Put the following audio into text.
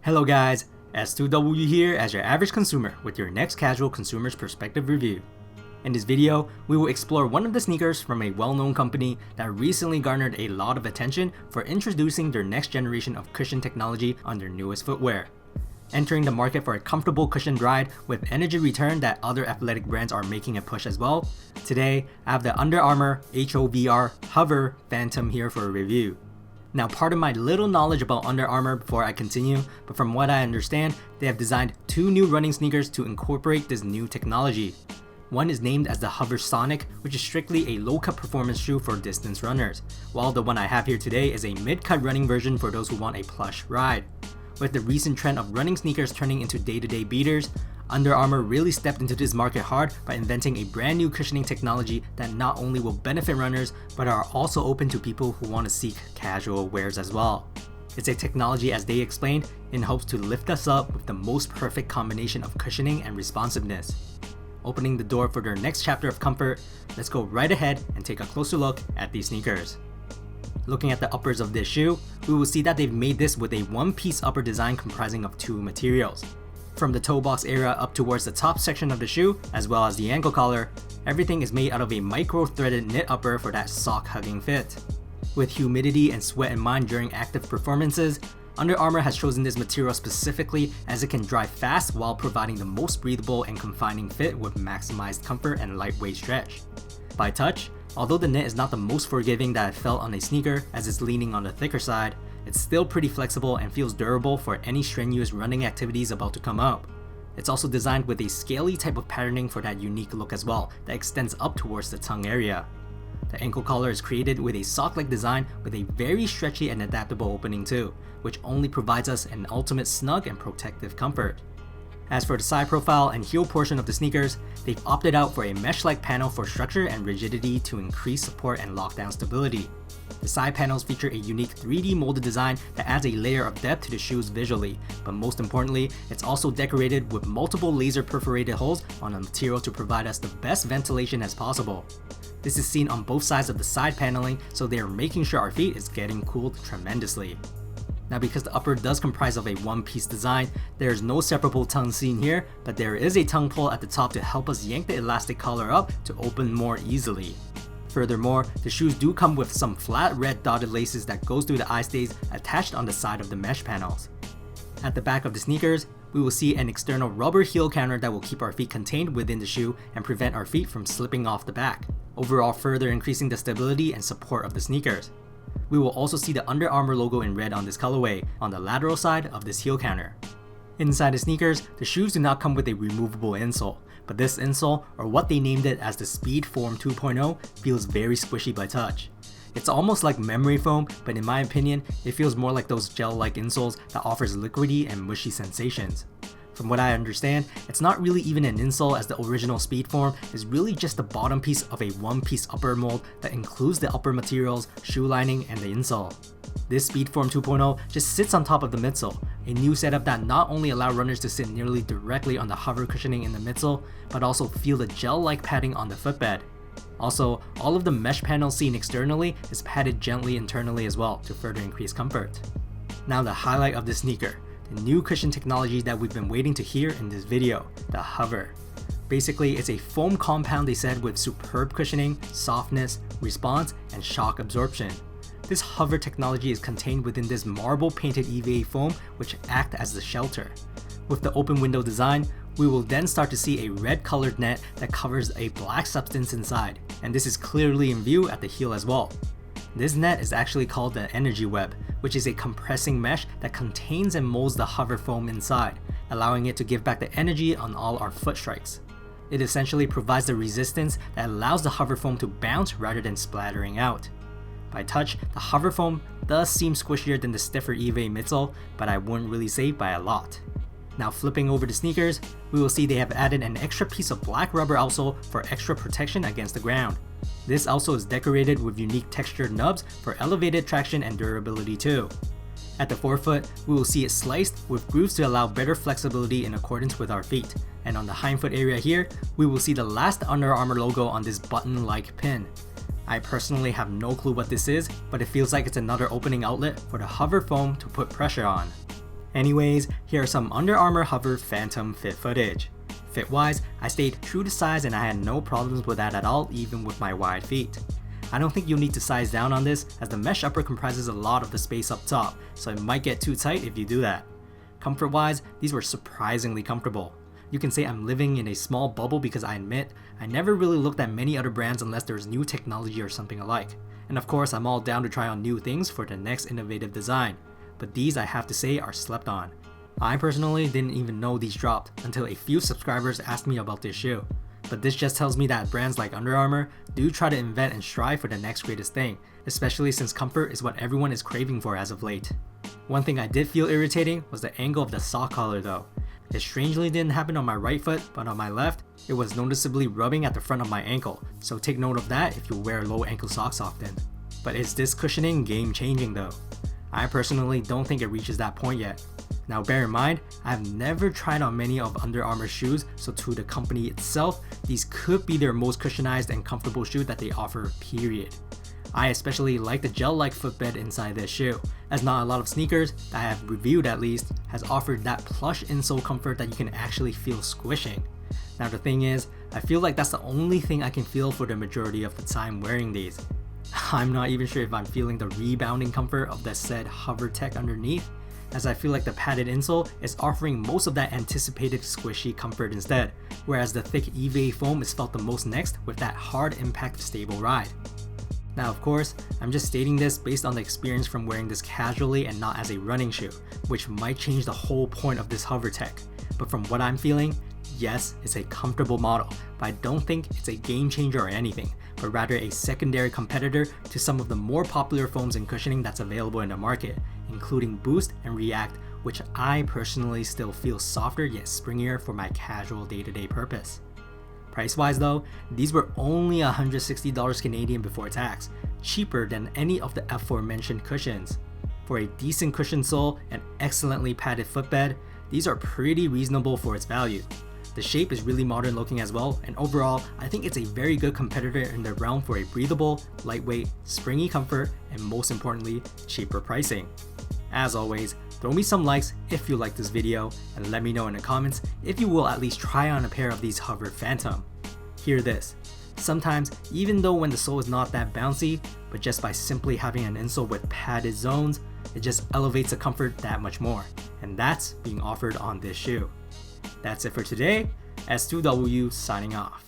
Hello guys, S2W here as your average consumer with your next casual consumer's perspective review. In this video, we will explore one of the sneakers from a well-known company that recently garnered a lot of attention for introducing their next generation of cushion technology on their newest footwear. Entering the market for a comfortable cushioned ride with energy return that other athletic brands are making a push as well, today I have the Under Armour HOVR HOVR Phantom here for a review. Now, pardon my little knowledge about Under Armour before I continue, but from what I understand, they have designed two new running sneakers to incorporate this new technology. One is named as the HOVR Sonic, which is strictly a low-cut performance shoe for distance runners, while the one I have here today is a mid-cut running version for those who want a plush ride. With the recent trend of running sneakers turning into day-to-day beaters, Under Armour really stepped into this market hard by inventing a brand new cushioning technology that not only will benefit runners, but are also open to people who want to seek casual wears as well. It's a technology, as they explained, in hopes to lift us up with the most perfect combination of cushioning and responsiveness. Opening the door for their next chapter of comfort, let's go right ahead and take a closer look at these sneakers. Looking at the uppers of this shoe, we will see that they've made this with a one-piece upper design comprising of two materials. From the toe box area up towards the top section of the shoe, as well as the ankle collar, everything is made out of a micro-threaded knit upper for that sock-hugging fit. With humidity and sweat in mind during active performances, Under Armour has chosen this material specifically as it can dry fast while providing the most breathable and confining fit with maximized comfort and lightweight stretch. By touch, although the knit is not the most forgiving that I've felt on a sneaker as it's leaning on the thicker side, it's still pretty flexible and feels durable for any strenuous running activities about to come up. It's also designed with a scaly type of patterning for that unique look as well that extends up towards the tongue area. The ankle collar is created with a sock-like design with a very stretchy and adaptable opening too, which only provides us an ultimate snug and protective comfort. As for the side profile and heel portion of the sneakers, they've opted out for a mesh-like panel for structure and rigidity to increase support and lockdown stability. The side panels feature a unique 3D molded design that adds a layer of depth to the shoes visually, but most importantly, it's also decorated with multiple laser perforated holes on the material to provide us the best ventilation as possible. This is seen on both sides of the side paneling, so they are making sure our feet is getting cooled tremendously. Now, because the upper does comprise of a one-piece design, there is no separable tongue seen here, but there is a tongue pull at the top to help us yank the elastic collar up to open more easily. Furthermore, the shoes do come with some flat red dotted laces that goes through the eye stays attached on the side of the mesh panels. At the back of the sneakers, we will see an external rubber heel counter that will keep our feet contained within the shoe and prevent our feet from slipping off the back, overall further increasing the stability and support of the sneakers. We will also see the Under Armour logo in red on this colorway on the lateral side of this heel counter. Inside the sneakers, the shoes do not come with a removable insole, but this insole, or what they named it as the Speed Form 2.0, feels very squishy by touch. It's almost like memory foam, but in my opinion, it feels more like those gel-like insoles that offers liquidy and mushy sensations. From what I understand, it's not really even an insole, as the original Speed Form is really just the bottom piece of a one-piece upper mold that includes the upper materials, shoe lining, and the insole. This Speed Form 2.0 just sits on top of the midsole, a new setup that not only allows runners to sit nearly directly on the HOVR cushioning in the midsole, but also feel the gel-like padding on the footbed. Also, all of the mesh panels seen externally is padded gently internally as well to further increase comfort. Now, the highlight of the sneaker, the new cushion technology that we've been waiting to hear in this video, the HOVR. Basically, it's a foam compound, they said, with superb cushioning, softness, response, and shock absorption. This HOVR technology is contained within this marble painted EVA foam, which act as the shelter. With the open window design, we will then start to see a red colored net that covers a black substance inside, and this is clearly in view at the heel as well. This net is actually called the energy web, which is a compressing mesh that contains and molds the HOVR foam inside, allowing it to give back the energy on all our foot strikes. It essentially provides the resistance that allows the HOVR foam to bounce rather than splattering out. By touch, the HOVR foam does seem squishier than the stiffer EVA midsole, but I wouldn't really say by a lot. Now, flipping over the sneakers, we will see they have added an extra piece of black rubber outsole for extra protection against the ground. This outsole is decorated with unique textured nubs for elevated traction and durability too. At the forefoot, we will see it sliced with grooves to allow better flexibility in accordance with our feet, and on the hindfoot area here, we will see the last Under Armour logo on this button-like pin. I personally have no clue what this is, but it feels like it's another opening outlet for the HOVR foam to put pressure on. Anyways, here are some Under Armour HOVR Phantom fit footage. Fit wise, I stayed true to size and I had no problems with that at all, even with my wide feet. I don't think you'll need to size down on this, as the mesh upper comprises a lot of the space up top, so it might get too tight if you do that. Comfort wise, these were surprisingly comfortable. You can say I'm living in a small bubble because I admit I never really looked at many other brands unless there's new technology or something alike. And of course, I'm all down to try on new things for the next innovative design. But these, I have to say, are slept on. I personally didn't even know these dropped until a few subscribers asked me about this shoe. But this just tells me that brands like Under Armour do try to invent and strive for the next greatest thing, especially since comfort is what everyone is craving for as of late. One thing I did feel irritating was the angle of the sock collar though. It strangely didn't happen on my right foot, but on my left, it was noticeably rubbing at the front of my ankle, so take note of that if you wear low ankle socks often. But is this cushioning game changing though? I personally don't think it reaches that point yet. Now bear in mind, I've never tried on many of Under Armour shoes, so to the company itself, these could be their most cushionized and comfortable shoe that they offer, period. I especially like the gel-like footbed inside this shoe, as not a lot of sneakers that I have reviewed at least has offered that plush insole comfort that you can actually feel squishing. Now the thing is, I feel like that's the only thing I can feel for the majority of the time wearing these. I'm not even sure if I'm feeling the rebounding comfort of the said HOVR tech underneath, as I feel like the padded insole is offering most of that anticipated squishy comfort instead, whereas the thick EVA foam is felt the most next with that hard impact stable ride. Now of course, I'm just stating this based on the experience from wearing this casually and not as a running shoe, which might change the whole point of this HOVR tech. But from what I'm feeling, yes, it's a comfortable model, but I don't think it's a game changer or anything, but rather a secondary competitor to some of the more popular foams and cushioning that's available in the market, including Boost and React, which I personally still feel softer yet springier for my casual day-to-day purpose. Price wise though, these were only $160 Canadian before tax, cheaper than any of the aforementioned cushions. For a decent cushion sole and excellently padded footbed, these are pretty reasonable for its value. The shape is really modern looking as well, and overall, I think it's a very good competitor in the realm for a breathable, lightweight, springy comfort, and most importantly, cheaper pricing. As always, throw me some likes if you like this video, and let me know in the comments if you will at least try on a pair of these HOVR Phantom. Hear this. Sometimes, even though when the sole is not that bouncy, but just by simply having an insole with padded zones, it just elevates the comfort that much more, and that's being offered on this shoe. That's it for today. S2W signing off.